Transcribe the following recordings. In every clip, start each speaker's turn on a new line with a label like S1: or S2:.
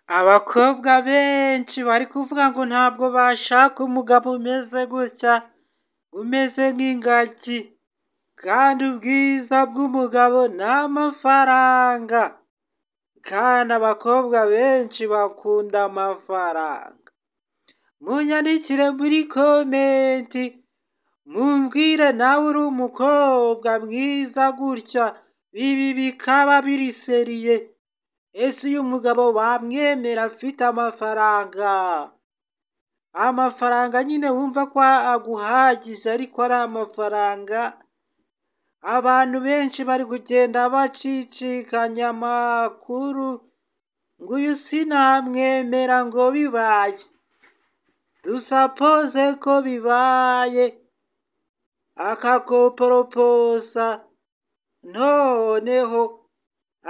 S1: Abakobwa benshi bari kuvuga ngo ntabwo bashaka umugabo umeze gutya, umeze nk'ingagi, kandi ubwiza bw'umugabo ni amafaranga, kandi abakobwa benshi bakunda amafaranga. Munyandikire muri komenti mumbwire nawe uri umukobwa mwiza gutya, ibi bikaba biri seriye. Ese uyu mugabo wamwemera afite amafaranga? Amafaranga nyine wumva ko aguhagije ariko ari amafaranga. Abantu benshi bari kugenda bacicikanya amakuru ngo uyu sinamwemera ngo bibaye. Dusapoze ko bibaye akakoporoposa, noneho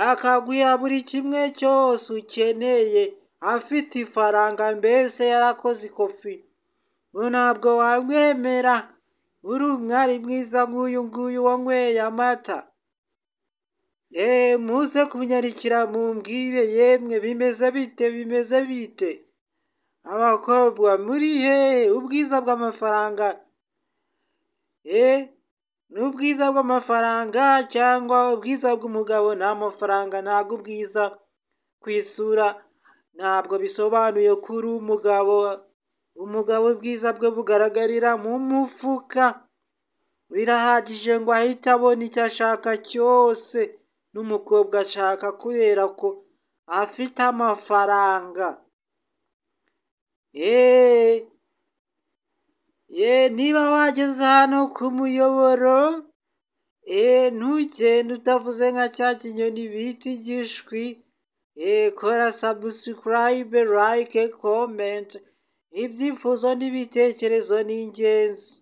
S1: akaguha buri kimwe cyose ukeneye afite ifaranga, mbese yarakoze ikofi. Ntabwo wamwemera uri umwari mwiza nk'uyu nguyu wanyweye amata. Muze kunyarikira mumbwire yemwe bimeze bite? Abakobwa muri hehe? Ubwiza bw'amafaranga ni ubwiza bw'amafaranga cyangwa ubwiza bw'umugabo? Ni amafaranga, ntabwo ubwiza ku isura ntabwo bisobanuye ko uri umugabo. Umugabo ubwiza bwe bugaragarira mu mufuka, birahagije ngo ahite abona icyo ashaka cyose n'umukobwa ashaka kubera ko afite amafaranga. Niba wageze hano ku muyoboro, ntugende utavuze nka cya kinyoni bita igishwi. Kora subscribe, like, comment. Ibyifuzo n'ibitekerezo ni ingenzi.